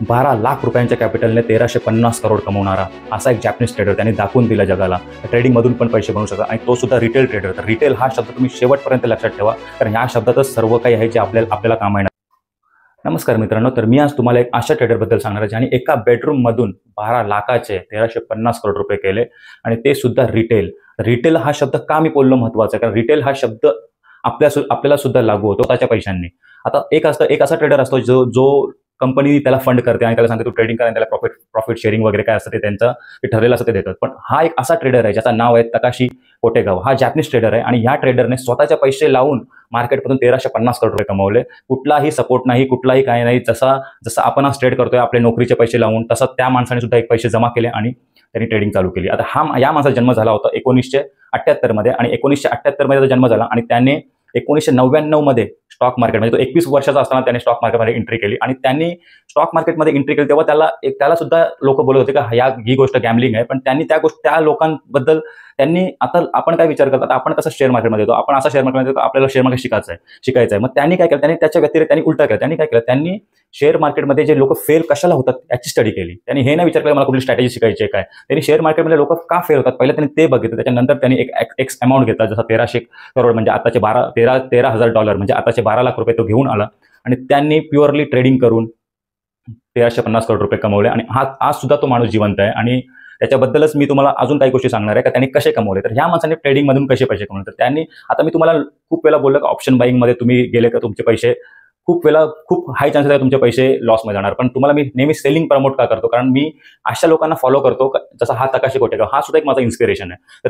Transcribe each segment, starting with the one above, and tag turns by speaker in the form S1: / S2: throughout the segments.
S1: 12 लाख रुपयांच्या कॅपिटलने 1350 करोड कमवणारा असा एक जॅपनीज ट्रेडर त्यांनी दाखवून दिला जगाला. ट्रेडिंगमधून पण पैसे बनवू शकतात आणि तो सुद्धा रिटेल ट्रेडर. तर रिटेल हा शब्द तुम्ही शेवटपर्यंत लक्षात ठेवा, कारण ह्या शब्दातच सर्व काही आहे जे आपल्याला काम येणार. नमस्कार मित्रांनो, तर मी आज तुम्हाला एक अशा ट्रेडरबद्दल सांगणार आहे ज्याने एका बेडरूममधून 12 लाखाचे 1350 करोड रुपये केले आणि ते सुद्धा रिटेल. रिटेल हा शब्द का मी बोललो महत्त्वाचा आहे, कारण रिटेल हा शब्द आपल्याला सुद्धा लागू होतो त्याच्या पैशांनी. आता एक असा ट्रेडर असतो जो कंपनी त्याला फंड करते आणि त्याला सांगते तू ट्रेडिंग करा आणि त्याला प्रॉफिट शेअरिंग वगैरे काय असतं ते त्यांचं ठरलेलं असतं ते देतात. पण हा एक असा ट्रेडर आहे ज्याचं नाव आहे तकाशी कोटेगावा. हा जॅपनीज ट्रेडर आहे आणि ह्या ट्रेडरने स्वतःचे पैसे लावून मार्केटमधून 1350 करोड रुपये कमवले. कुठलाही सपोर्ट नाही, कुठलाही काही नाही. जसं आपण आज ट्रेड करतोय आपले नोकरीचे पैसे लावून, तसं त्या माणसाने सुद्धा एक पैसे जमा केले आणि त्यांनी ट्रेडिंग चालू केली. आता या माणसाचा जन्म झाला होता 1978 मध्ये आणि 1978 मध्ये जन्म झाला आणि त्याने 1999 मध्ये स्टॉक मार्केटमध्ये, तो 21 वर्षाचा असताना त्याने स्टॉक मार्केटमध्ये एंट्री केली आणि त्यांनी स्टॉक मार्केटमध्ये एंट्री केली तेव्हा त्याला सुद्धा लोक बोलत होते का ही गोष्ट गॅम्बलिंग आहे. पण त्यांनी त्या लोकांबद्दल त्यांनी, आता आपण काय विचार करतात, आपण कसं शेअर मार्केटमध्ये येतो, आपण असा शेअर मार्केटमध्ये येतो, आपल्याला शेअर मार्केट शिकायचं आहे. मग त्यांनी काय केलं, त्यांनी त्याच्या व्यतिरिक्त त्यांनी उलटा केलं. त्यांनी काय केलं, त्यांनी शेअर मार्केटमध्ये जे लोक फेल कशाला होतात याची स्टडी केली. त्यांनी हे नाही विचार केला मला कुठली स्ट्रॅटेजी शिकायची आहे काय. त्यांनी शेअर मार्केटमध्ये लोक का फेल होतात पहिलं त्यांनी ते बघितलं. त्याच्यानंतर त्यांनी एक अमाऊंट घेतला, जसा 1300 करोड म्हणजे आताचे $13,000 म्हणजे आताचे 12 लाख रुपये तो घेऊन आला आणि त्यांनी प्युअरली ट्रेडिंग करून 1350 करोड रुपये कमवले. आणि आज सुद्धा तो माणूस जिवंत आहे आणि त्याच्याबद्दलच मी तुम्हाला अजून काही गोष्टी सांगणार आहे का त्यांनी कसे कमवले. तर ह्या माणसाने ट्रेडिंगमधून कसे पैसे कमवले, तर त्यांनी, आता मी तुम्हाला खूप वेळा बोललो का ऑप्शन बाईंगमध्ये तुम्ही गेले का तुमचे पैसे खूप हाय चान्सेस आहे तुमचे पैसे लॉसमध्ये जाणार. पण तुम्हाला मी नेहमी सेलिंग प्रमोट का करतो, कारण मी अशा लोकांना फॉलो करतो जसा हा तकाशी कोटेगाव, हा सुद्धा एक माझा इन्स्पिरेशन आहे. तर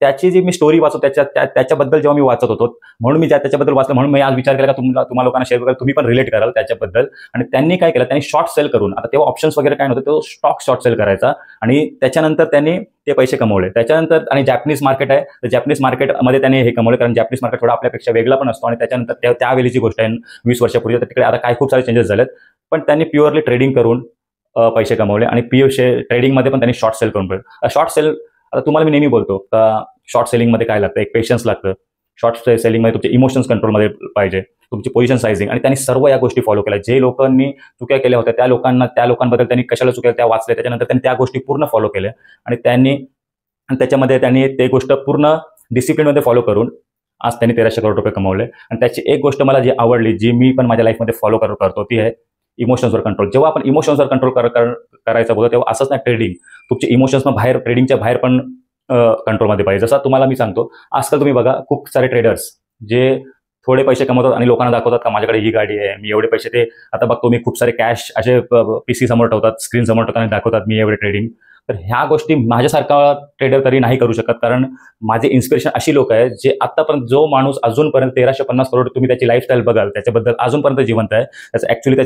S1: त्याची जी मी स्टोरी वाचतो त्याच्याबद्दल जेव्हा मी वाचत होतो, म्हणून मी त्याच्याबद्दल वाचलं, म्हणून मी आज विचार केला का तुम्हाला लोकांना शेअर कराल, तुम्ही पण रिलेट कराल त्याच्याबद्दल. आणि त्यांनी काय केलं, त्यांनी शॉर्ट सेल करून, आता तेव्हा ऑप्शन्स वगैरे काय नव्हतं, तो स्टॉक शॉर्ट सेल करायचा आणि त्याच्यानंतर त्यांनी ते पैसे कमवले. त्याच्यानंतर आणि जॅपनीज मार्केट आहे, तर जॅपनीज मार्केटमध्ये त्यांनी हे कमवले, कारण जॅपनीज मार्केट थोडा आपल्यापेक्षा वेगळा पण असतो. आणि त्याच्यानंतर त्यावेळीची गोष्ट आहे 20 वर्षापूर्वी, तर तिकडे आता काय खूप सारे चेंजेस झालेत. पण त्यांनी प्युअरली ट्रेडिंग करून पैसे कमवले आणि ट्रेडिंगमध्ये पण त्यांनी शॉर्ट सेल करून शॉर्ट सेल. आता तुम्हाला मी नेहमी बोलतो का शॉर्ट सेलिंगमध्ये काय लागतं, एक पेशन्स लागतं. शॉर्ट सेलिंगमध्ये तुमचे इमोशन्स कंट्रोलमध्ये पाहिजे, तुमची पोझिशन सायझिंग. आणि त्यांनी सर्व या गोष्टी फॉलो केल्या. जे लोकांनी चुक्या केल्या होत्या त्या लोकांबद्दल त्यांनी कशाला चुक्या त्या वाचल्या, त्याच्यानंतर त्यांनी त्या गोष्टी पूर्ण फॉलो केल्या आणि त्याच्यामध्ये त्यांनी ते गोष्ट पूर्ण डिसिप्लिनमध्ये फॉलो करून आज त्यांनी 1300 करोड रुपये कमवले. आणि त्याची एक गोष्ट मला जी आवडली, जी मी पण माझ्या लाईफमध्ये फॉलो करतो, ती आहे इमोशन्सवर कंट्रोल. जेव्हा आपण इमोशन्सवर कंट्रोल करायचं बोलतो तेव्हा असंच नाही, ट्रेडिंग तुमचे इमोशन्स बाहेर, ट्रेडिंगच्या बाहेर पण कंट्रोलमध्ये पाहिजे. जसं तुम्हाला मी सांगतो, आजकाल तुम्ही बघा खूप सारे ट्रेडर्स जे थोडे पैसे कमवतात आणि लोकांना दाखवतात का माझ्याकडे ही गाडी आहे, मी एवढे पैसे, ते आता बघतो मी खूप सारे कॅश असे PC समोर ठेवतात, स्क्रीन समोर ठेवतात आणि दाखवतात मी एवढे ट्रेडिंग. तर ह्या गोष्टी माझ्यासारखा ट्रेडर तरी नाही करू शकत, कारण माझे इन्स्पिरेशन अशी लोक आहेत जे आतापर्यंत, जो माणूस अजूनपर्यंत 1350 करोड, तुम्ही त्याची लाईफस्टाईल बघाल त्याच्याबद्दल अजूनपर्यंत जिवंत आहे. त्याचं ॲक्च्युली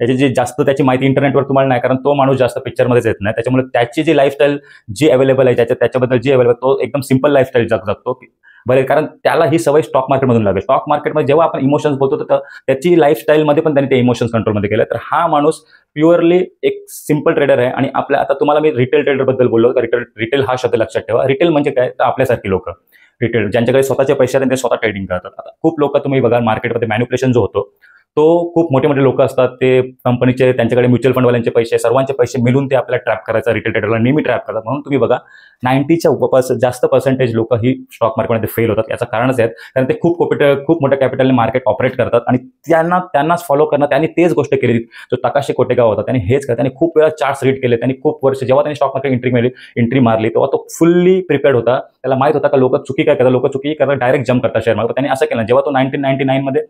S1: त्याची जी जास्त त्याची माहिती इंटरनेटवर तुम्हाला नाही, कारण तो माणूस जास्त पिक्चरमध्येच येत नाही. त्याच्यामुळे त्याची जी लाईफस्टाईल जी अवेलेबल आहे त्याच्याबद्दल जी अवेलेबल, तो एकदम सिंपल लाईफस्टाईल जगतो बरे, कारण त्याला ही सवय स्टॉक मार्केटमधून लागेल. स्टॉक मार्केटमध्ये जेव्हा आपण इमोशन्स बोलतो तर त्याची लाईफस्टाईलमध्ये पण त्यांनी ते इमोशन्स कंट्रोलमध्ये केलं. तर हा माणूस प्युअरली एक सिंपल ट्रेडर आहे. आणि आता तुम्हाला मी रिटेल ट्रेडरबद्दल बोललो, तर रिटेल हा शब्द लक्षात ठेवा. रिटेल म्हणजे काय, तर आपल्यासारखी लोक रिटेल, ज्यांच्याकडे स्वतःचे पैसे आहेत ते स्वतः ट्रेडिंग करतात. आता खूप लोक तुम्ही बघा मार्केटमध्ये मॅन्युप्युलेशन जो होतो तो खूप मोठे लोक असतात, ते कंपनीचे, त्यांच्याकडे म्युच्युअल फंडवाल्यांचे पैसे, सर्वांचे पैसे मिळून ते आपल्याला ट्रॅप करायचा, रिटेल ट्रेडरला नेहमी ट्रॅप करतात. म्हणून तुम्ही बघा 90च्या जास्त पर्सेंटेज लोक ही स्टॉक मार्केटमध्ये फेल होतात. याचं कारणच आहे कारण ते खूप मोठ्या कॅपिटलने मार्केट ऑपरेट करतात आणि त्यांनाच फॉलो करणं. त्यांनी तेच गोष्ट केली जो तकाशी कोटेगाव होता, त्यांनी हेच केलं. त्यांनी खूप वेळा चार्ट्स रीड केले, त्यांनी खूप वर्ष, जेव्हा त्यांनी स्टॉक मार्केट एंट्री मारली तेव्हा तो फुल्ली प्रिपेअर्ड होता. त्याला माहित होता का लोक चुकी काय करतात, लोक चुकी करतात डायरेक्ट जम्प करतात शेअर मार्केट. त्यांनी असं केलं, जेव्हा तो 1999 मध्ये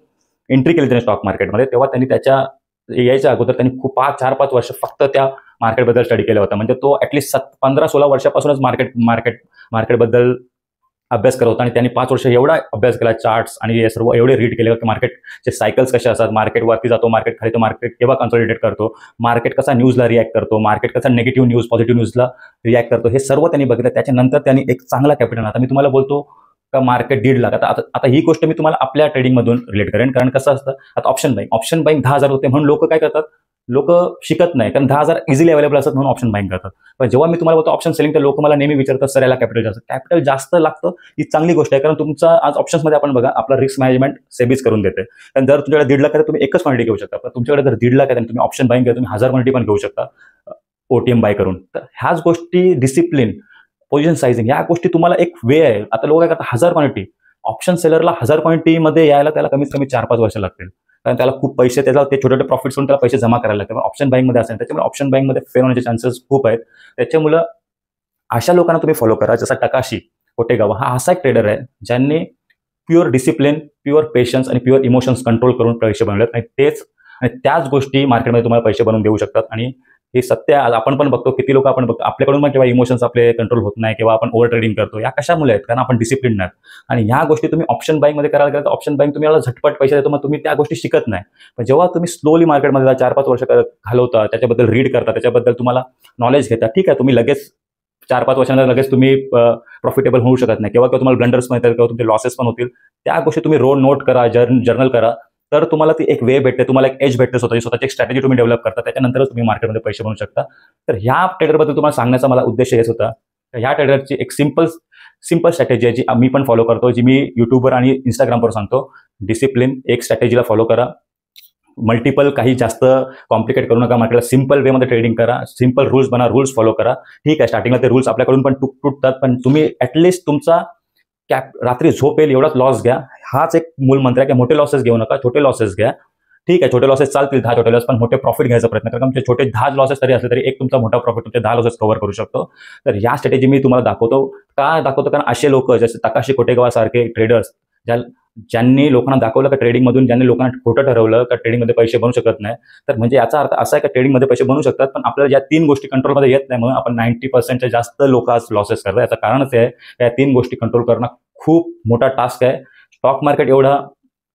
S1: एंट्री केली त्याने स्टॉक मार्केटमध्ये, तेव्हा त्यांनी यायच्या अगोदर त्यांनी खूप 4-5 वर्ष फक्त त्या मार्केटबद्दल स्टडी केला होता. म्हणजे तो ॲटलिस्ट 15-16 वर्षापासूनच मार्केटबद्दल अभ्यास करत होता. आणि त्यांनी 5 वर्ष एवढा अभ्यास केला, चार्ट्स आणि हे सर्व एवढे रीड केले की मार्केटचे सायकल्स कसे असतात, मार्केट वरती जातो, मार्केट खाली, तो मार्केट केव्हा कन्सॉलिडेट करतो, मार्केट कसा न्यूजला रिॲक्ट करतो, मार्केट कसा निगेटिव्ह न्यूज पॉझिटिव्ह न्यूजला रिॲक्ट करतो, हे सर्व त्यांनी बघितलं. त्याच्यानंतर त्यांनी एक चांगला कॅपिटल, आता मी तुम्हाला बोलतो का मार्केट 1.5 लाख. आता ही गोष्ट मी तुम्हाला आपल्या ट्रेडिंगमधून रिलेट करेन, कारण कसं असतं, आता ऑप्शन बाईंग 10,000 होते म्हणून लोक काय करतात, लोक शिकत नाही, कारण 10,000 इझिली अवेलेबल असतात म्हणून ऑप्शन बाईंग करतात. पण जेव्हा मी तुम्हाला बोलतो ऑप्शन सेलिंग, तर लोक मला नेहमी विचारतात, सर याला कॅपिटल जास्त लागतं. ही चांगली गोष्ट आहे, कारण तुमचा आज ऑप्शन्समध्ये आपण बघा आपला रिस्क मॅनेजमेंट सेबीज करून देते. कारण जर तुमच्याकडे 1.5 लाख आहे तुम्ही एकच क्वांटिटी घेऊ शकता, पण तुमच्याकडे जर 1.5 लाख आहे आणि तुम्ही ऑप्शन बाईंग केलं, तुम्ही 1000 क्वांटिटी पण घेऊ शकता ओटीएम बाय करून. तर ह्याच गोष्टी, डिसिप्लिन, पोझिशन सायझिंग, या गोष्टी तुम्हाला एक वे आहे. आता लोक काय करतात, 1000 क्वांटिटी, ऑप्शन सेलरला 1000 क्वांटिटीमध्ये यायला त्याला कमीत कमी 4-5 वर्ष लागतील, कारण त्याला खूप पैसे, त्याला ते छोटे छोटे प्रॉफिट्स होऊन त्याला पैसे जमा करायला लागतात. ऑप्शन बाईंगमध्ये असेल, त्याच्यामुळे ऑप्शन बाईंगमध्ये फेल होण्याचे चान्सेस खूप आहेत. त्याच्यामुळे अशा लोकांना तुम्ही फॉलो करा, जसा टकाशी कोटेगावा हा असा एक ट्रेडर आहे ज्यांनी प्युअर डिसिप्लिन, प्युअर पेशन्स आणि प्युअर इमोशन्स कंट्रोल करून पैसे बनवलेत, आणि त्याच गोष्टी मार्केटमध्ये तुम्हाला पैसे बनवून देऊ शकतात. आणि हे सत्य आपण पण बघतो, किती लोक आपण बघतो आपल्याकडून पण किंवा इमोशन्स आपले कंट्रोल होत नाही किंवा आपण ओव्हर ट्रेडिंग करतो. या कशामुळे आहेत, कारण आपण डिसिप्लिन नाही. आणि ह्या गोष्टी तुम्ही ऑप्शन बाईंगमध्ये करायला गेला तर ऑप्शन बाईंग तुम्ही झटपट पैसे देतो, मग तुम्ही त्या गोष्टी शिकत नाही. पण जेव्हा तुम्ही स्लोली मार्केटमध्ये 4-5 वर्ष घालवता, त्याच्याबद्दल रीड करता, त्याच्याबद्दल तुम्हाला नॉलेज घेता, ठीक आहे, तुम्ही लगेच 4-5 वर्षांना लगेच तुम्ही प्रॉफिटेबल होऊ शकत नाही, किंवा तुम्हाला ब्लंडर्स पण येतात किंवा तुमचे लॉसेस पण होतील. त्या गोष्टी तुम्ही नोट करा, जर्नल करा, तर तुम्हाला ती एक वे भेटते, तुम्हाला एक एज भेटते, स्वतःची एक स्ट्रॅटेजी तुम्ही डेव्हलप करता, त्याच्यानंतरच तुम्ही मार्केटमध्ये पैसे बनवू शकता. तर ह्या ट्रेडरबद्दल तुम्हाला सांगण्याचा मला उद्देश हेच होता. ह्या ट्रेडरची एक सिंपल स्ट्रॅटेजी आहे जी मी पण फॉलो करतो, जी मी युट्यूबवर आणि इंस्टाग्रामवर सांगतो. डिसिप्लिन, एक स्ट्रॅटेजीला फॉलो करा. मल्टिपल काही जास्त कॉम्प्लिकेट करू नका, मार्केटला सिंपल वेमध्ये ट्रेडिंग करा, सिंपल रूल्स बना, रूल्स फॉलो करा. ठीक आहे, स्टार्टिंगला ते रूल्स आपल्याकडून पण तुटतात, पण तुम्ही ॲटलिस्ट तुमचा रात्री झोप येईल एवढाच लॉस घ्या. हाच एक मूल मंत्र आहे की मोठे लॉसेस घेऊ नका, छोटे लॉसेस घ्या. ठीक आहे, छोटे लॉसेस चालतील, 10 छोटे लॉस, पण मोठे प्रॉफिट घ्यायचा प्रयत्न करा. तुमचे छोटे 10 लॉसेस तरी असले तरी एक तुमचा मोठा प्रॉफिट तुमचे 10 लॉसेस कव्हर करू शकतो. तर या स्ट्रॅटेजी मी तुम्हाला दाखवतो. का दाखवतो, कारण असे लोक जसे तकाशी कोटेगावा सारखे ट्रेडर्स ज्यांनी लोकांना दाखवलं का ट्रेडिंगमधून, ज्यांनी लोकांना खोटं ठरवलं का ट्रेडिंगमध्ये पैसे बनवू शकत नाही, तर म्हणजे याचा अर्थ असा आहे की ट्रेडिंगमध्ये पैसे बनवू शकतात, पण आपल्याला या 3 गोष्टी कंट्रोलमध्ये येत नाही, म्हणून आपण 90% जास्त लोक आज लॉसेस करतात. याचं कारणच आहे या 3 गोष्टी कंट्रोल करणं खूप मोठा टास्क आहे. स्टॉक मार्केट एवढा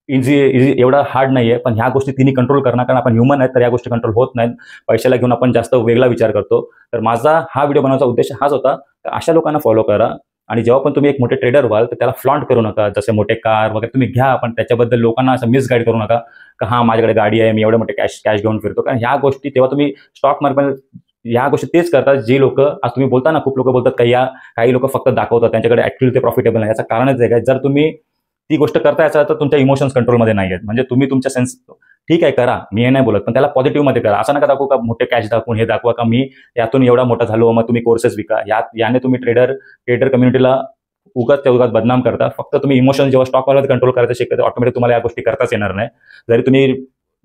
S1: इझी एवढा हार्ड नाही आहे, पण ह्या गोष्टी तिन्ही कंट्रोल करणं, कारण आपण ह्युमन आहेत तर या गोष्टी कंट्रोल होत नाहीत. पैशाला घेऊन आपण जास्त वेगळा विचार करतो. तर माझा हा व्हिडिओ बनवण्याचा उद्देश हाच होता, तर अशा लोकांना फॉलो करा. आणि जेव्हा पण तुम्ही एक मोठे ट्रेडर व्हाल तर त्याला फ्लॉन्ट करू नका, जसे मोठे कार वगैरे तुम्ही घ्या, पण त्याच्याबद्दल लोकांना असं मिसगाईड करू नका का हां माझ्याकडे गाडी आहे, मी एवढे मोठे कॅश घेऊन फिरतो. कारण ह्या गोष्टी तेव्हा तुम्ही स्टॉक मार्केटमध्ये ह्या गोष्टी तेच करतात जी लोक आज तुम्ही बोलता ना, खूप लोक बोलतात काही लोक फक्त दाखवतात त्यांच्याकडे ऍक्च्युअली ते प्रॉफिटेबल नाही. याचं कारणच आहे का, जर तुम्ही ती गोष्ट करता याचा अर्थ तुमच्या इमोशन्स कंट्रोलमध्ये नाही आहेत. म्हणजे तुम्ही तुमच्या सेन्स, ठीक आहे करा, मी हे नाही बोलत, पण त्याला पॉझिटिव्हमध्ये करा. असं नका दाखवू का मोठे कॅश दाखवून हे दाखवा का मी यातून एवढा मोठा झालो, मग तुम्ही कोर्सेस विका. याने तुम्ही ट्रेडर कम्युनिटीला उगाच बदनाम करता. फक्त तुम्ही इमोशन जेव्हा स्टॉक मार्केट कंट्रोल करायचं शिकता, ऑटोमॅटिक तुम्हाला या गोष्टी करताच येणार नाही. जरी तुम्ही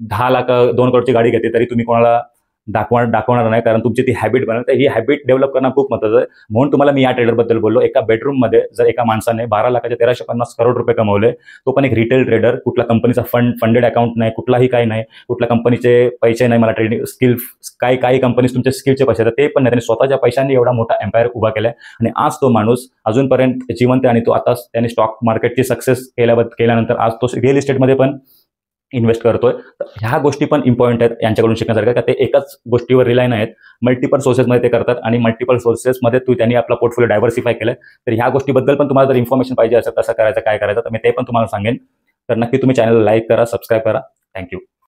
S1: 10 लाख 2 करोडची गाडी घेतली तरी तुम्ही कोणाला दाखवणार नाही, कारण तुमची ती हॅबिट बनवते. ही हॅबिट डेव्हलप करणं खूप महत्त्वाचं आहे. म्हणून तुम्हाला मी या ट्रेडरबद्दल बोललो. एका बेडरूममध्ये जर एका माणसाने 12 लाखाचे 1350 करोड रुपये कमवले, तो पण एक रिटेल ट्रेडर, कुठला कंपनीचा फंडेड अकाउंट नाही, कुठलाही काही नाही, कुठल्या कंपनीचे पैसे नाही, मला ट्रेडिंग स्किल काही कंपनीज तुमचे स्किलचे पैसे देतात ते पण नाही. त्यांनी स्वतःच्या पैशांनी एवढा मोठा एम्पायर उभा केलाय, आणि आज तो माणूस अजूनपर्यंत जिवंत आहे. आणि तो आता त्याने स्टॉक मार्केटची सक्सेस केल्यानंतर आज तो रिअल इस्टेटमध्ये पण इन्व्हेस्ट करतोय. तर ह्या गोष्टी पण इम्पॉर्टंट आहेत यांच्याकडून शिकण्यासारख्या, का ते एकाच गोष्टीवर रिलाय नाहीत, मल्टिपल सोर्सेसमध्ये ते करतात, आणि मल्टिपल सोर्सेसमध्ये त्यांनी आपला पोर्टफोलिओ डायव्हर्सिफाय केलाय. तर ह्या गोष्टीबद्दल पण तुम्हाला जर इन्फॉर्मेशन पाहिजे असेल कसं करायचं काय करायचं, तर मी ते पण तुम्हाला सांगेन. तर नक्की तुम्ही चॅनलला लाईक करा, सबस्क्राईब करा. थँक्यू.